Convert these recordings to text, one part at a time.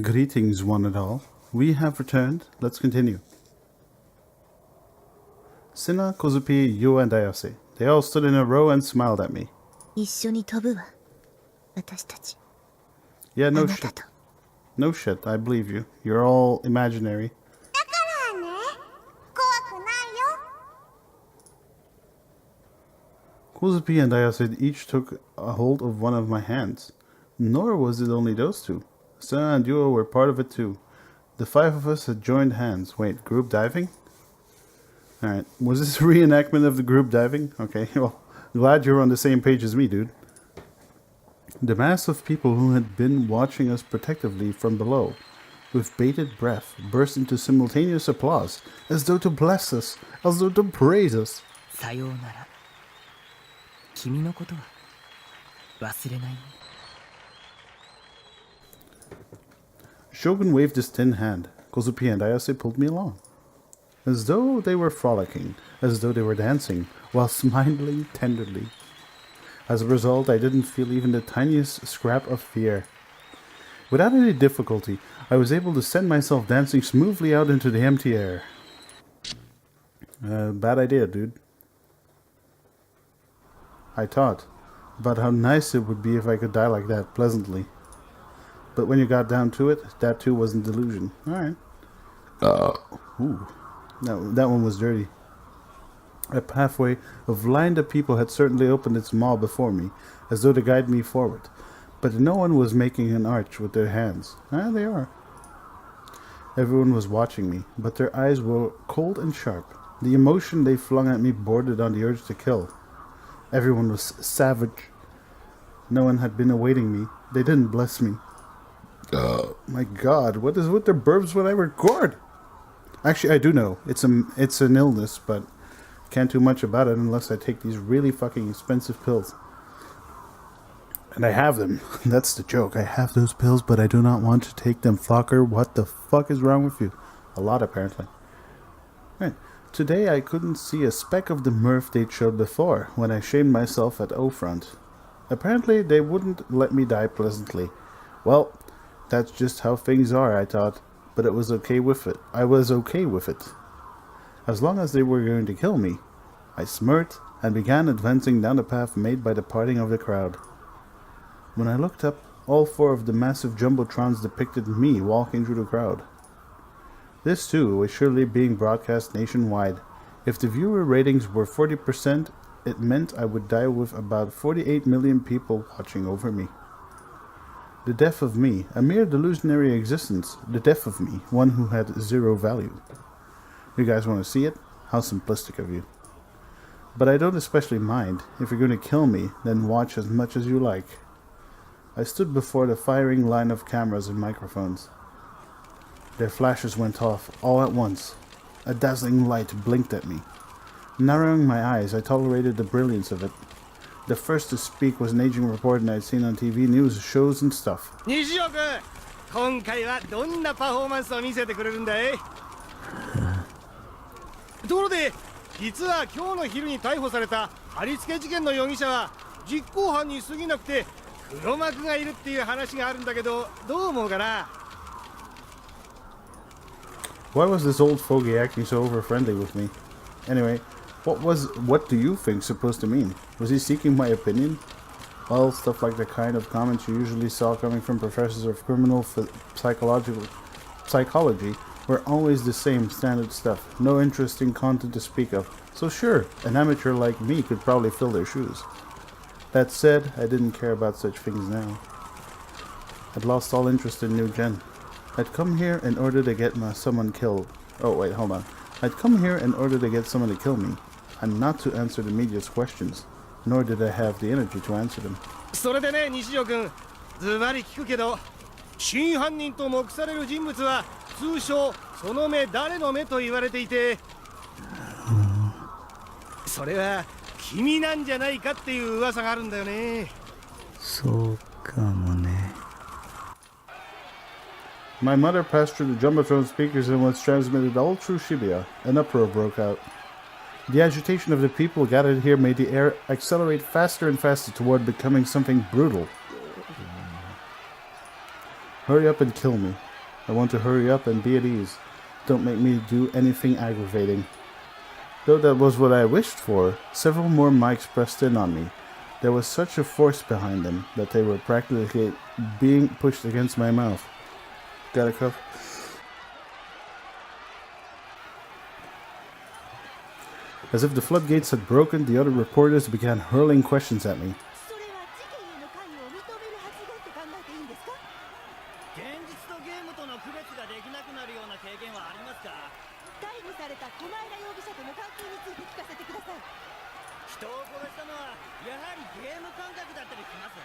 Greetings, one and all. We have returned. Let's continue. Sina, Kozupi, Yu, and Ayase. They all stood in a row and smiled at me. 一緒に飛ぶわ私たち Yeah, あ no なた shit. と No shit, I believe you. You're all imaginary. だからね怖くないよ Kozupi and Ayase each took a hold of one of my hands. Nor was it only those two. Sina and Yu were part of it too. The five of us had joined hands. Wait, group diving? Alright, was this a reenactment of the group diving? Okay, well, glad you're on the same page as me, dude. The mass of people who had been watching us protectively from below, with bated breath, burst into simultaneous applause, as though to bless us, as though to praise us. さようなら君のことは忘れないね Shogun waved his thin hand. Kozupi and Ayase pulled me along. As though they were frolicking, as though they were dancing, while smiling tenderly. As a result, I didn't feel even the tiniest scrap of fear. Without any difficulty, I was able to send myself dancing smoothly out into the empty air. Bad idea, dude. I thought about how nice it would be if I could die like that, pleasantly. But when you got down to it, that too wasn't delusion. Alright. Ooh. That one was dirty. A pathway of lined-up people had certainly opened its maw before me, as though to guide me forward. But no one was making an arch with their hands. Ah, they are. Everyone was watching me, but their eyes were cold and sharp. The emotion they flung at me bordered on the urge to kill. Everyone was savage. No one had been awaiting me. They didn't bless me. My God, what is with their burps when I record? Actually, I do know. It's an illness, but can't do much about it unless I take these really fucking expensive pills. And I have them. That's the joke. I have those pills, but I do not want to take them. Fucker, what the fuck is wrong with you? A lot, apparently. Right. Today I couldn't see a speck of the mirth they'd showed before, when I shamed myself at O-Front. Apparently, they wouldn't let me die pleasantly. Well, that's just how things are, I thought. But it was okay with it. I was okay with it. As long as they were going to kill me. I smirked and began advancing down the path made by the parting of the crowd. When I looked up, all four of the massive jumbotrons depicted me walking through the crowd. This too was surely being broadcast nationwide. If the viewer ratings were 40%, it meant I would die with about 48 million people watching over me. The death of me, a mere delusionary existence. The death of me, one who had zero value. You guys want to see it? How simplistic of you. But I don't especially mind. If you're going to kill me, then watch as much as you like. I stood before the firing line of cameras and microphones. Their flashes went off, all at once. A dazzling light blinked at me. Narrowing my eyes, I tolerated the brilliance of it. The first to speak was an aging reporter I'd seen on TV news shows and stuff. 西尾君、今回はどんなパフォーマンスを見せてくれるんだいところで、実は今日の昼に逮捕された貼り付け事件の容疑者は実行犯に過ぎなくて黒幕がいるっていう話があるんだけど、どう思うかな Why was this old fogey acting so over-friendly with me? Anyway, what do you think supposed to mean? Was he seeking my opinion? Well, stuff like the kind of comments you usually saw coming from professors of criminal psychology were always the same standard stuff. No interesting content to speak of. So sure, an amateur like me could probably fill their shoes. That said, I didn't care about such things now. I'd lost all interest in New Gen. I'd come here in order to get someone killed. Oh wait, hold on. I'd come here in order to get someone to kill me, and not to answer the media's questions, nor did I have the energy to answer them. それでね、西尾君、ズバリ聞くけど、真犯人と目される人物は通称その目誰の目と言われていて、それは君なんじゃないかっていう噂があるんだよね。そうかもね My mother passed through the Jumbotron speakers and was transmitted all through Shibuya. An uproar broke out. The agitation of the people gathered here made the air accelerate faster and faster toward becoming something brutal. Hurry up and kill me. I want to hurry up and be at ease. Don't make me do anything aggravating. Though that was what I wished for, several more mics pressed in on me. There was such a force behind them that they were practically being pushed against my mouth. Got a cuff? As if the floodgates had broken, the other reporters began hurling questions at me. それは事件への関与を認める発言って考えていいんですか？現実とゲームとの区別ができなくなるような経験はありますか？逮捕された小前田容疑者との関係について聞かせてください。人を殺したのはやはりゲーム感覚だったりします？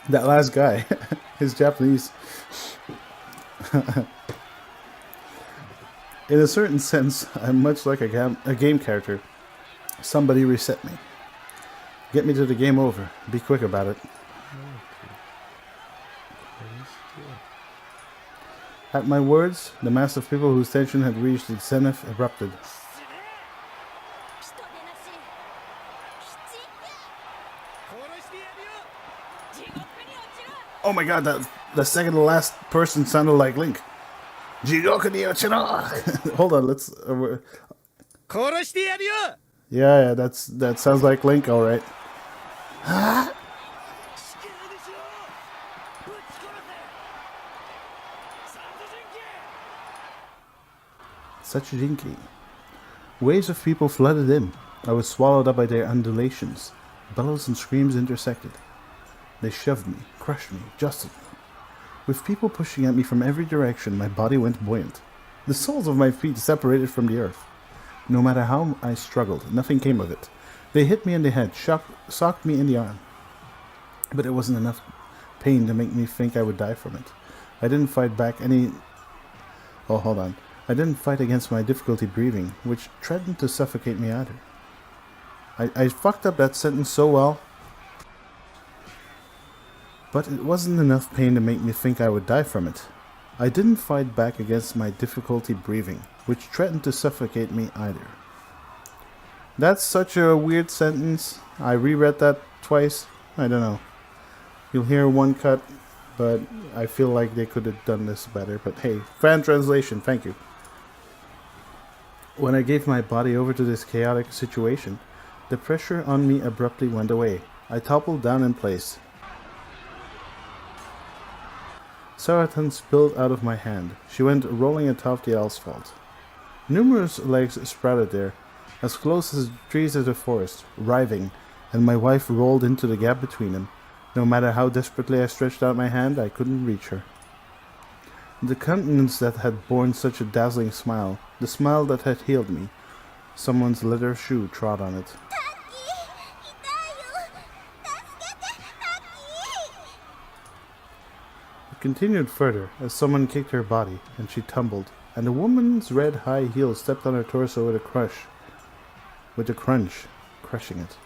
That last guy, his Japanese. In a certain sense, I'm much like a game character. Somebody reset me. Get me to the game over. Be quick about it. At my words, the mass of people whose tension had reached its zenith erupted. 人でなし。吉。殺してやるよ。地獄に落ちろ。 Oh my god, the second to last person sounded like Link. Hold on, let's... 殺してやるよ。 yeah, that sounds like Link, alright. 死刑にしろ！撃ち殺せ！殺人鬼！ Such jinky. Waves of people flooded in. I was swallowed up by their undulations. Bellows and screams intersected. They shoved me, crushed me, jostled me. With people pushing at me from every direction, my body went buoyant. The soles of my feet separated from the earth. No matter how I struggled, nothing came of it. They hit me in the head, socked me in the arm. But it wasn't enough pain to make me think I would die from it. I didn't fight back any... Oh, hold on. I didn't fight against my difficulty breathing, which threatened to suffocate me either. I fucked up that sentence so well. But it wasn't enough pain to make me think I would die from it. I didn't fight back against my difficulty breathing, which threatened to suffocate me either. That's such a weird sentence. I reread that twice. I don't know. You'll hear one cut, but I feel like they could have done this better. But hey, fan translation, thank you. When I gave my body over to this chaotic situation, the pressure on me abruptly went away. I toppled down in place. Saratan spilled out of my hand. She went rolling atop the asphalt. Numerous legs sprouted there, as close as the trees of the forest, writhing, and my wife rolled into the gap between them. No matter how desperately I stretched out my hand, I couldn't reach her. The countenance that had borne such a dazzling smile, the smile that had healed me, someone's leather shoe trod on it. It continued further as someone kicked her body, and she tumbled, and a woman's red high heel stepped on her torso with a crunch, crushing it.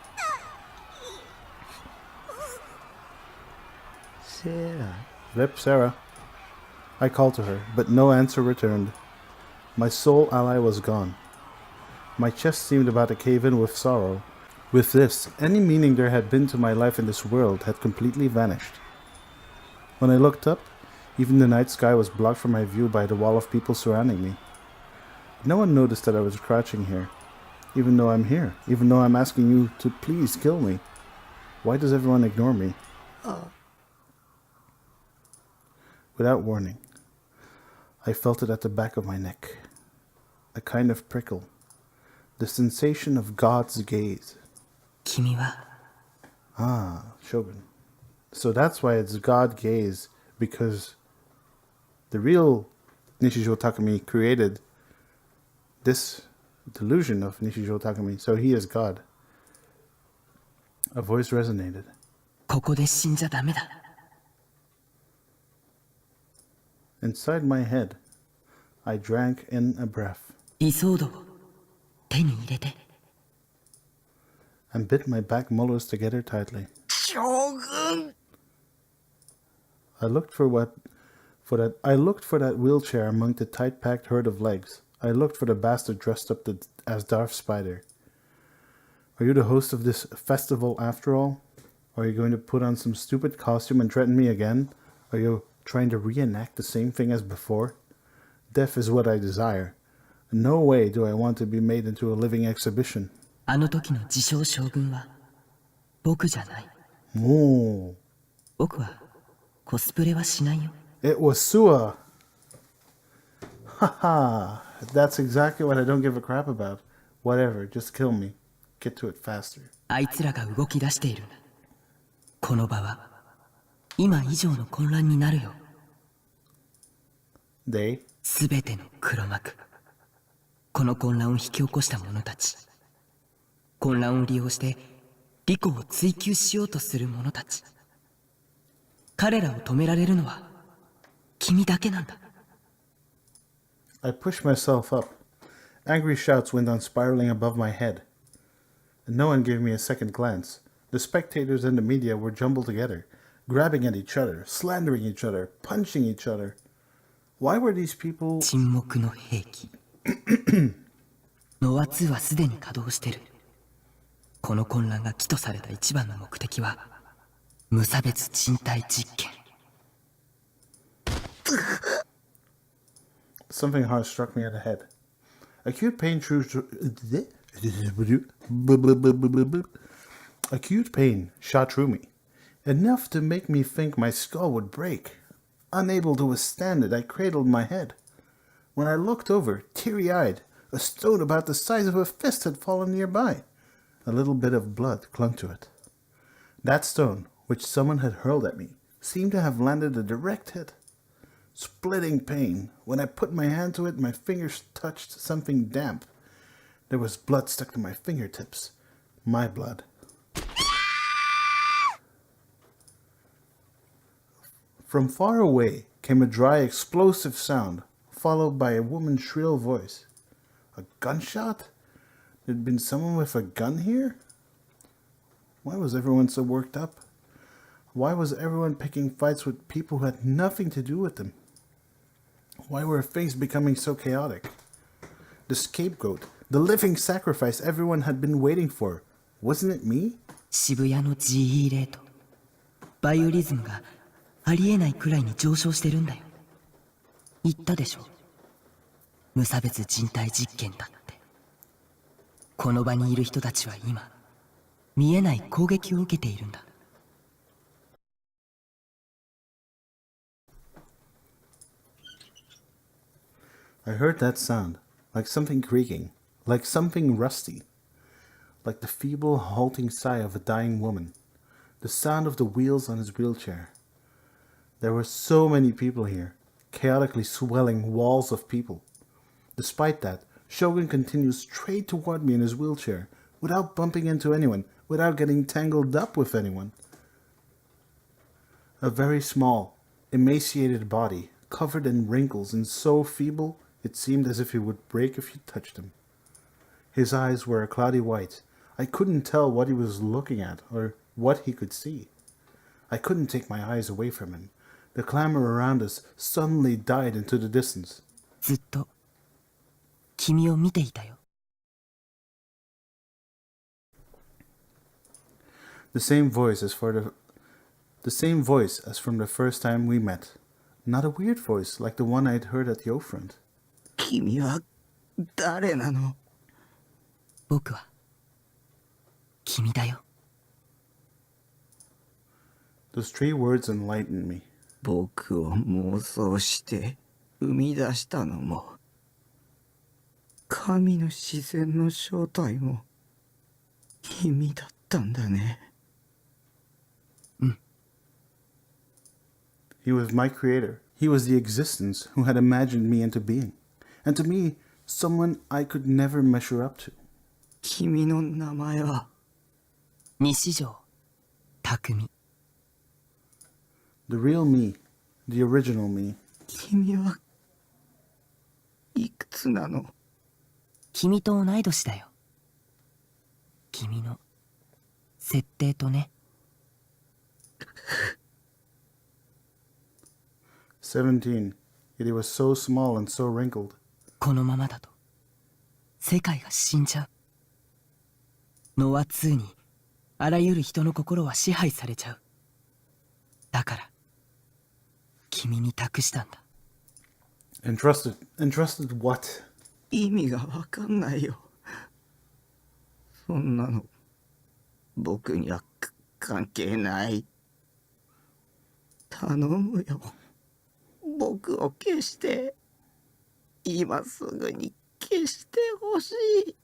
Sarah. Rip Sarah. I called to her, but no answer returned. My sole ally was gone. My chest seemed about to cave in with sorrow. With this, any meaning there had been to my life in this world had completely vanished. When I looked up, even the night sky was blocked from my view by the wall of people surrounding me. No one noticed that I was crouching here, even though I'm here, even though I'm asking you to please kill me. Why does everyone ignore me? Without warning, I felt it at the back of my neck, a kind of prickle, the sensation of God's gaze. 君は Ah, Shogun. So that's why it's God gaze, because the real Nishijo Takumi created this delusion of Nishijo Takumi, so he is God. A voice resonated. ここで死んじゃダメだ。 Inside my head, I drank in a breath イソードを手に入れて。 and bit my back molars together tightly. 将軍 I looked for that wheelchair among the tight-packed herd of legs. I looked for the bastard dressed up as Darth Spider. Are you the host of this festival after all? Are you going to put on some stupid costume and threaten me again? Are you trying to reenact the same thing as before? Death is what I desire. No way do I want to be made into a living exhibition. あの時の自称将軍は僕じゃない。 Oh, 僕はコスプレはしないよ。 it was Sua. Haha, that's exactly what I don't give a crap about. Whatever, just kill me. Get to it faster. あいつらが動き出しているんだ。この場は今以上の混乱になるよ。 They? すべての黒幕。この混乱を引き起こした者たち。混乱を利用して利己を追求しようとする者たち。彼らを止められるのは君だけなんだ。 I pushed myself up. Angry shouts went on spiraling above my head. And no one gave me a second glance. The spectators and the media were jumbled together, grabbing at each other, slandering each other, punching each other. Why were these people... 沈黙の兵器。ノア2はすでに稼働してる。この混乱が起とされた一番の目的は無差別人体実験。 Something hard struck me at the head. Acute pain Acute pain shot through me, enough to make me think my skull would break. Unable to withstand it, I cradled my head. When I looked over, teary-eyed, a stone about the size of a fist had fallen nearby. A little bit of blood clung to it. That stone, which someone had hurled at me, seemed to have landed a direct hit. Splitting pain. When I put my hand to it, my fingers touched something damp. There was blood stuck to my fingertips. My blood. From far away came a dry, explosive sound, followed by a woman's shrill voice. A gunshot? There'd been someone with a gun here? Why was everyone so worked up? Why was everyone picking fights with people who had nothing to do with them? Why were things becoming so chaotic? The scapegoat, the living sacrifice everyone had been waiting for, wasn't it me? 渋谷の GE レート。バイオリズムがありえないくらいに上昇してるんだよ。言ったでしょ。無差別人体実験だって。この場にいる人たちは今、見えない攻撃を受けているんだ。I heard that sound, like something creaking, like something rusty, like the feeble, halting sigh of a dying woman, the sound of the wheels on his wheelchair. There were so many people here, chaotically swelling walls of people. Despite that, Shogun continued straight toward me in his wheelchair, without bumping into anyone, without getting tangled up with anyone. A very small, emaciated body, covered in wrinkles and so feeble, it seemed as if he would break if you touched him. His eyes were a cloudy white. I couldn't tell what he was looking at or what he could see. I couldn't take my eyes away from him. The clamor around us suddenly died into the distance. ずっと君を見ていたよ。 The same voice as from the first time we met. Not a weird voice like the one I'd heard at the O-front. 君は誰なの？僕は君だよ。 Those three words enlightened me. 僕を妄想して生み出したのも、神の自然の正体も君だったんだね。He was my creator. He was the existence who had imagined me into being. And to me, someone I could never measure up to. 君の名前は？西条匠。 The real me. The original me. 君はいくつなの？君と同い年だよ。君の設定とね。 17. Yet he was so small and so wrinkled. このままだと世界が死んじゃう。ノア2にあらゆる人の心は支配されちゃう。だから君に託したんだ。 Entrusted what? 意味がわかんないよ。そんなの僕には関係ない。頼むよ。僕を消して。今すぐに消してほしい。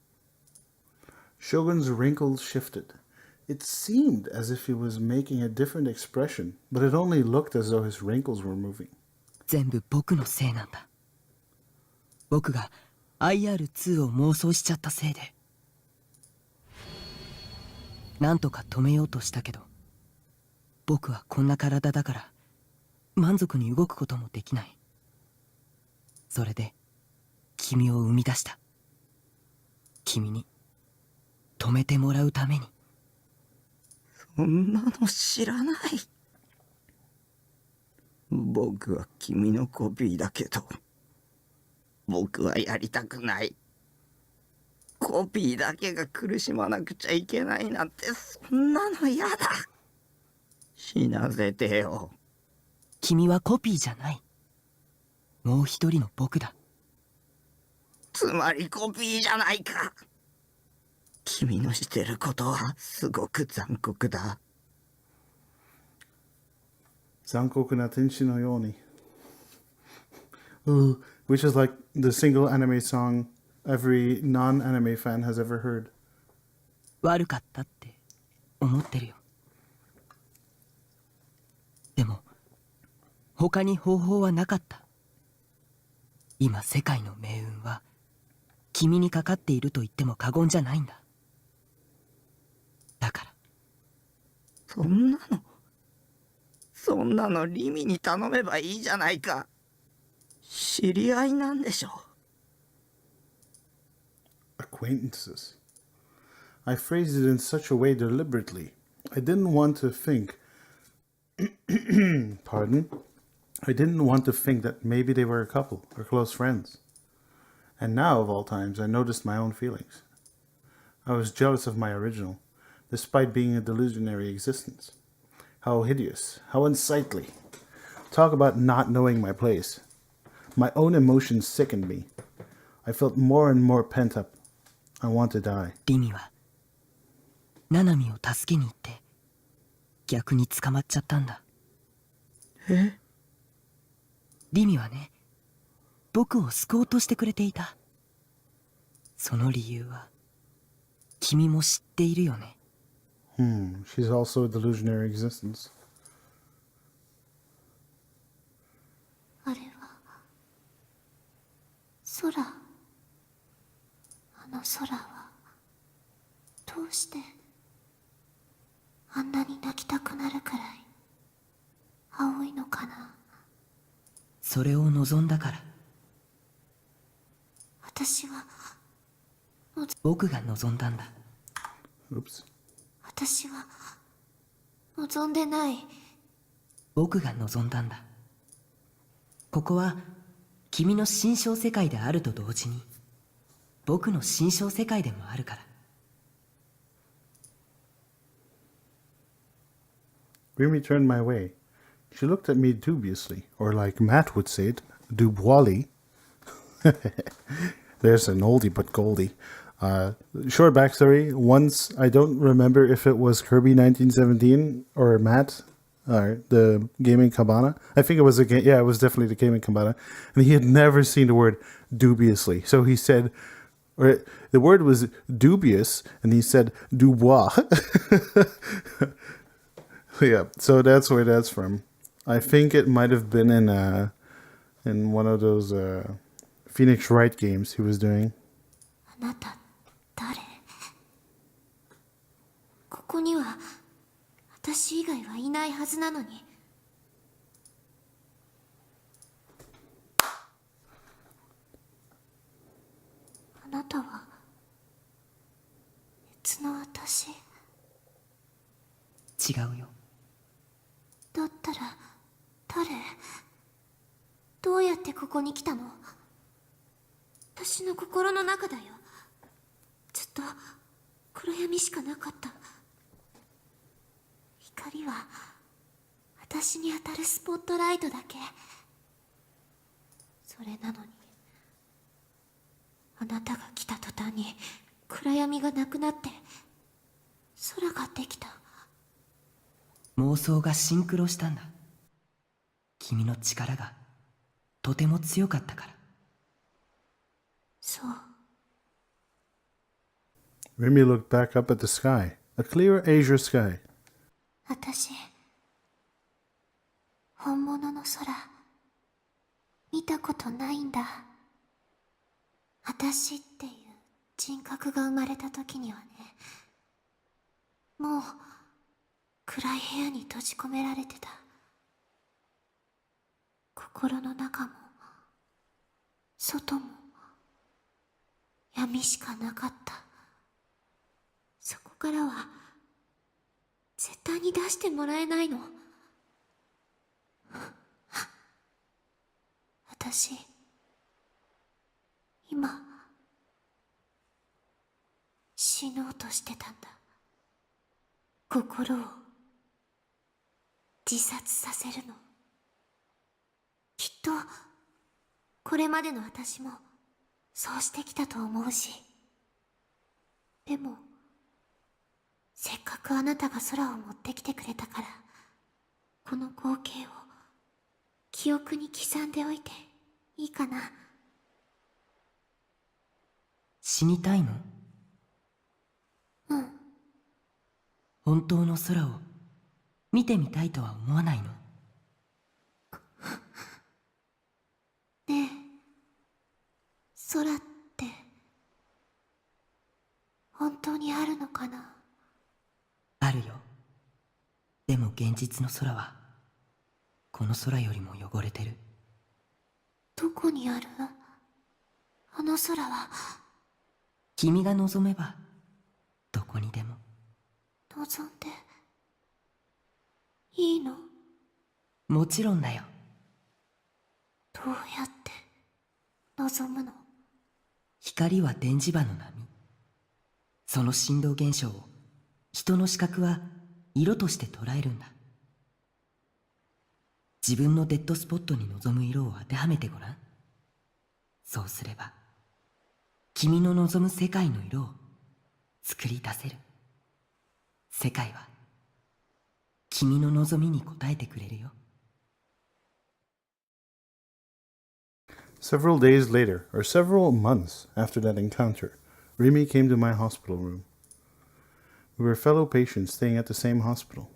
Shogun's wrinkles shifted. It seemed as if he was making a different expression, but it only looked as though his wrinkles were moving. 全部僕のせいなんだ。僕が IR2 を妄想しちゃったせいで。なんとか止めようとしたけど、僕はこんな体だから満足に動くこともできない。それで君を生み出した。君に止めてもらうために。そんなの知らない。僕は君のコピーだけど、僕はやりたくない。コピーだけが苦しまなくちゃいけないなんて、そんなの嫌だ。死なせてよ。君はコピーじゃない。もう一人の僕だ。つまりコピーじゃないか。君のしてることはすごく残酷だ。Zankoku na tenshi no yoni. Ooh, which is like the single anime song every non-anime fan has ever heard. 悪かったって思ってるよ。でも他に方法はなかった。今世界の命運は君にかかっていると言っても過言じゃないんだ。だからそんなのリミに頼めばいいじゃないか。知り合いなんでしょ。 Acquaintances. I phrased it in such a way deliberately. I didn't want to think. Pardon? I didn't want to think that maybe they were a couple or close friends. And now, of all times, I noticed my own feelings. I was jealous of my original, despite being a delusionary existence. How hideous, how unsightly. Talk about not knowing my place. My own emotions sickened me. I felt more and more pent up. I want to die. リミはナナミを助けに行って逆に捕まっちゃったんだ。え？リミはね、僕を救おうとしてくれていた。その理由は君も知っているよね。She's also a delusionary existence. あれは空。あの空はどうしてあんなに泣きたくなるくらい青いのかな。それを望んだから。私は僕が望んだんだ。 Oops. 私は望んでない。僕が望んだんだ。ここは君の心象世界であると同時に僕の心象世界でもあるから。Rimi turned my way. She looked at me dubiously, or like Matt would say it, duboisly. There's an oldie but goldie. Short backstory. Once, I don't remember if it was Kirby 1917 or Matt, the Gaming Cabana. I think it was yeah, it was definitely the Gaming Cabana. And he had never seen the word dubiously. So he said, or the word was dubious, and he said Dubois. Yeah, so that's where that's from. I think it might have been in one of those Phoenix Wright games he was doing. あなた誰？ここには私以外はいないはずなのに。あなたは別の私？違うよ。だったら誰？どうやってここに来たの？私の心の中だよ。ずっと暗闇しかなかった。光は私に当たるスポットライトだけ。それなのにあなたが来た途端に暗闇がなくなって空ができた。妄想がシンクロしたんだ。君の力がとても強かったから。そう。Remy looked back up at the sky, a clear azure sky. 私、本物の空見たことないんだ。私っていう人格が生まれた時にはね、もう暗い部屋に閉じ込められてた。心の中も外も闇しかなかった。そこからは絶対に出してもらえないの。私、今死のうとしてたんだ。心を自殺させるの。きっとこれまでの私もそうしてきたと思うし。でもせっかくあなたが空を持ってきてくれたから、この光景を記憶に刻んでおいていいかな。死にたいの？うん。本当の空を見てみたいとは思わないの？ねえ、空って本当にあるのかな？あるよ。でも現実の空はこの空よりも汚れてる。どこにある？あの空は。君が望めばどこにでも。望んでいいの？もちろんだよ。どうやって望むの？光は電磁場の波。その振動現象を人の視覚は色として捉えるんだ。自分のデッドスポットに望む色を当てはめてごらん。そうすれば君の望む世界の色を作り出せる。世界は君の望みに応えてくれるよ。Several days later, or several months after that encounter, Remy came to my hospital room. We were fellow patients staying at the same hospital.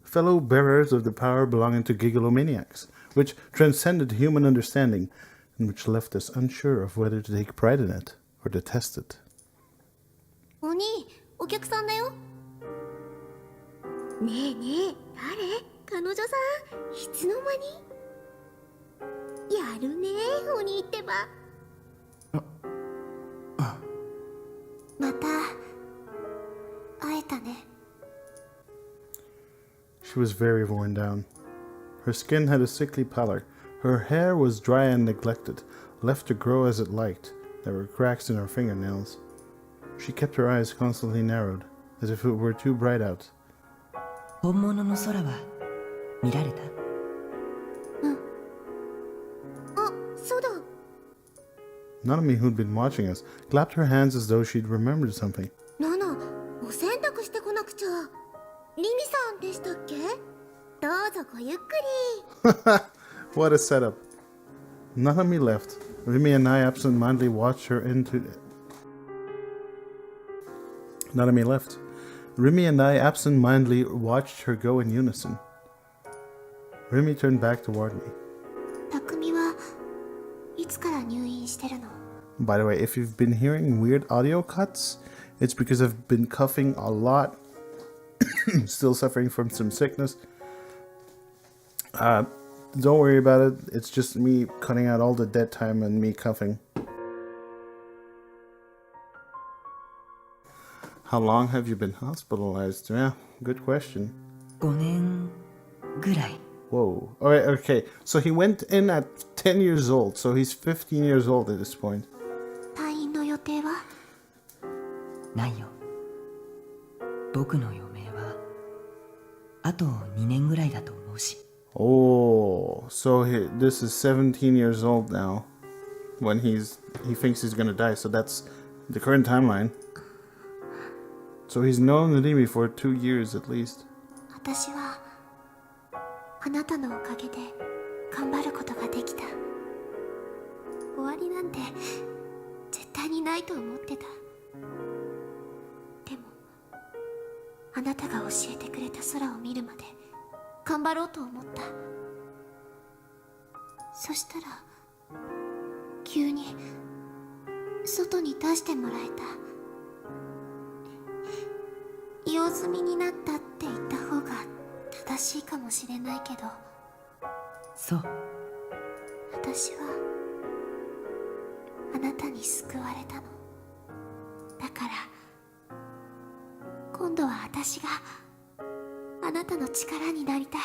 Fellow bearers of the power belonging to gigalomaniacs, which transcended human understanding, and which left us unsure of whether to take pride in it or detest it. お兄、お客さんだよ。ねえねえ、誰？彼女さん、いつの間に？やるね、お兄ってば。また会えたね。She was very worn down. Her skin had a sickly pallor. Her hair was dry and neglected, left to grow as it liked. There were cracks in her fingernails. She kept her eyes constantly narrowed, as if it were too bright out. 本物の空は見られた？あ、そうだ。Nanami, who'd been watching us, clapped her hands as though she'd remembered something. ナナ、お洗濯してこなくちゃ。リミさんでしたっけ？どうぞごゆっくり。What a setup. Nanami left. Remy and I absent-mindedly watched her into... Nanami left. Remy and I absent-mindedly watched her go in unison. Remy turned back toward me. 匠はいつから入院してるの？ By the way, if you've been hearing weird audio cuts, it's because I've been coughing a lot. Still suffering from some sickness. Don't worry about it. It's just me cutting out all the dead time and me coughing. How long have you been hospitalized? Yeah, good question. 5年ぐらい。 Whoa. Alright, okay. So he went in at 10 years old, so he's 15 years old at this point. 退院の予定は？ないよ。僕の余命はあと2年ぐらいだと思うし。 Oh, so this is 17 years old now when he thinks he's gonna die. So that's the current timeline. So he's known Rimi for 2 years at least. 私はあなたのおかげで頑張ることができた。終わりなんて絶対にないと思ってた。でもあなたが教えてくれた空を見るまで頑張ろうと思った。そしたら急に外に出してもらえた。用済みになったって言った方が正しいかもしれないけど、そう。私はあなたに救われたの。だから今度は私があなたの力になりたい。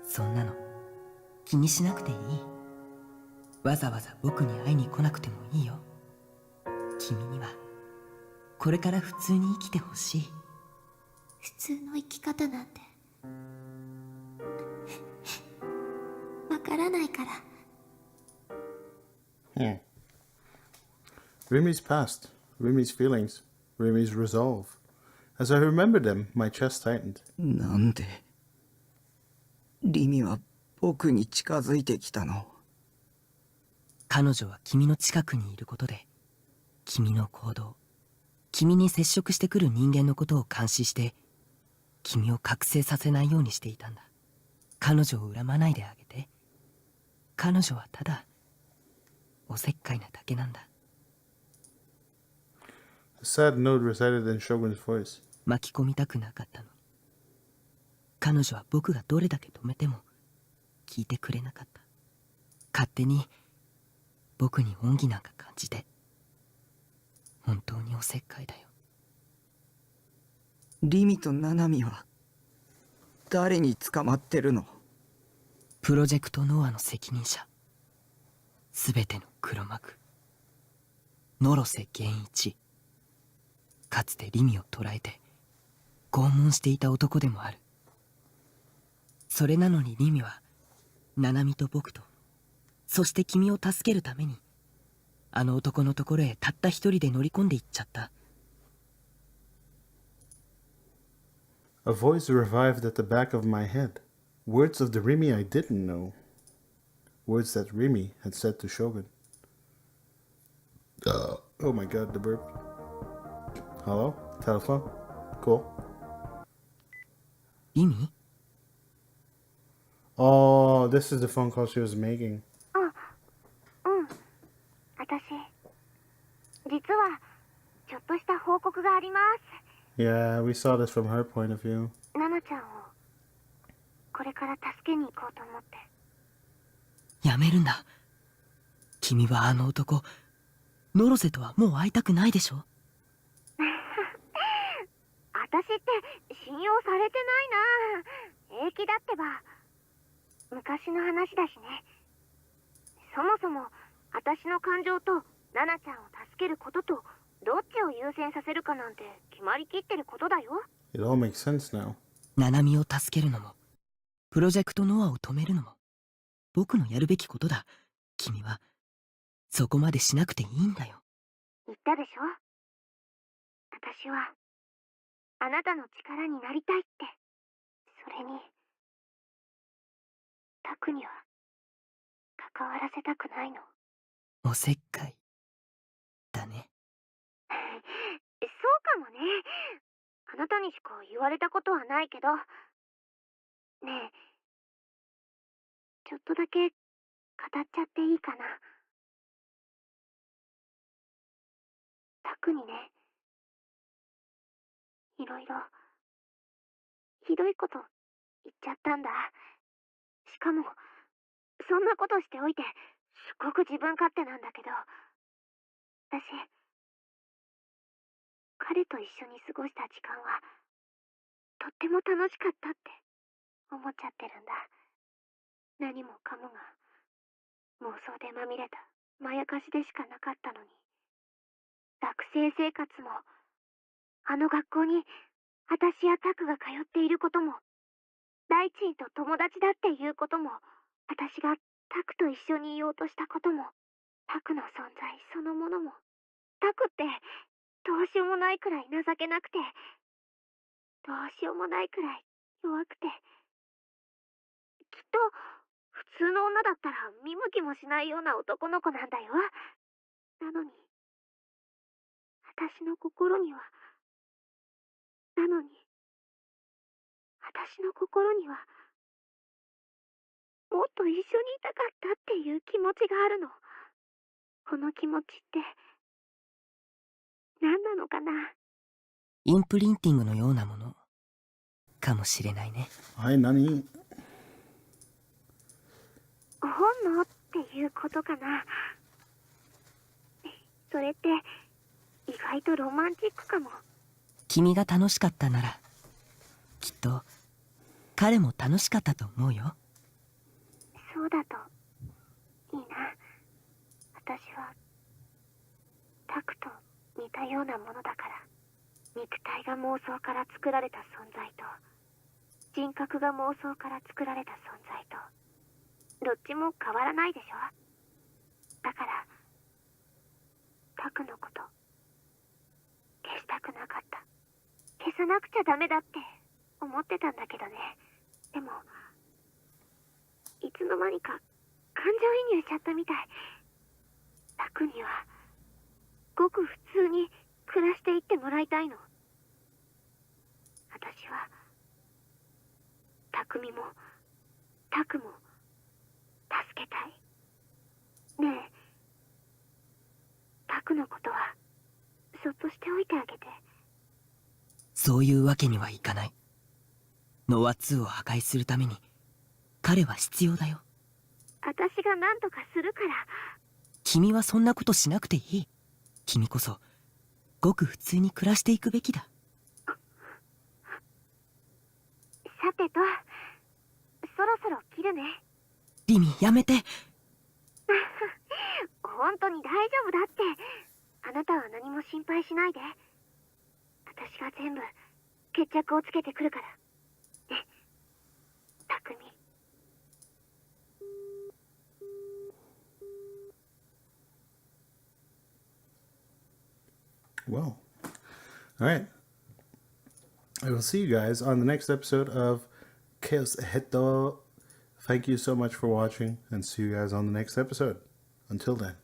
そんなの気にしなくていい。わざわざ僕に会いに来なくてもいいよ。君にはこれから普通に生きてほしい。普通の生き方なんてわからないから。Rimi's past, Rimi's feelings, Rimi's resolve. As I remembered them, my chest tightened. なんでリミは僕に近づいてきたの？彼女は君の近くにいることで、君の行動、君に接触してくる人間のことを監視して、君を覚醒させないようにしていたんだ。彼女を恨まないであげて。彼女はただおせっかいなだけなんだ。A sad note recited in Shogun's voice. 巻き込みたくなかったのに、彼女は僕がどれだけ止めても聞いてくれなかった。勝手に僕に恩義なんか感じて。本当におせっかいだよ。リミとナナミは誰に捕まってるの？プロジェクトノアの責任者、すべての黒幕、野呂瀬源一。かつてリミを捕らえて拷問していた男でもある。それなのにリミはナナミと僕と、そして君を助けるためにあの男のところへたった一人で乗り込んでいっちゃった。A voice revived at the back of my head. Words of the Rimi I didn't know. Words that Rimi had said to Shogun. Oh my god, the burp. Hello? Telephone? Cool. リミ？ Oh, this is the phone call she was making. 私実はちょっとした報告があります。 Yeah, we saw this from her point of view. ナナちゃんをこれから助けに行こうと思って。やめるんだ。君はあの男、野呂瀬とはもう会いたくないでしょ。私って信用されてないな。平気だってば。昔の話だしね。そもそも私の感情とナナちゃんを助けることとどっちを優先させるかなんて決まりきってることだよ。 It all makes sense now. ナナミを助けるのもプロジェクトノアを止めるのも僕のやるべきことだ。君はそこまでしなくていいんだよ。言ったでしょ。私はあなたの力になりたいって。それにタクには関わらせたくないの。おせっかいだね。そうかもね。あなたにしか言われたことはないけど。ねえ、ちょっとだけ語っちゃっていいかな。タクにね、いろいろひどいこと言っちゃったんだ。しかもそんなことしておいてすごく自分勝手なんだけど、私彼と一緒に過ごした時間はとっても楽しかったって思っちゃってるんだ。何もかもが妄想でまみれたまやかしでしかなかったのに、学生生活もあの学校に私やタクが通っていることも、大地と友達だっていうことも、私がタクと一緒にいようとしたことも、タクの存在そのものも、タクってどうしようもないくらい情けなくて、どうしようもないくらい弱くて、きっと普通の女だったら見向きもしないような男の子なんだよ。なのに、私の心には、なのに、私の心には、もっと一緒にいたかったっていう気持ちがあるの。この気持ちって何なのかな。インプリンティングのようなものかもしれないね。はい、何？本能っていうことかな。それって意外とロマンチックかも。君が楽しかったならきっと彼も楽しかったと思うよ。そうだといいな。私はタクと似たようなものだから、肉体が妄想から作られた存在と、人格が妄想から作られた存在と、どっちも変わらないでしょ。だからタクのこと消したくなかった。消さなくちゃダメだって思ってたんだけどね。でもいつの間にか感情移入しちゃったみたい。タクにはごく普通に暮らしていってもらいたいの。私はタクミもタクも助けたい。ねえ、タクのことはそっとしておいてあげて。そういうわけにはいかない。ノア2を破壊するために彼は必要だよ。私が何とかするから。君はそんなことしなくていい。君こそごく普通に暮らしていくべきだ。さてと、そろそろ切るね。リミ、やめて。本当に大丈夫だって。あなたは何も心配しないで。私が全部決着をつけてくるから。ね、たくみ。Well, all right. I will see you guys on the next episode of ChäoS. Thank you so much for watching, and see you guys on the next episode. Until then.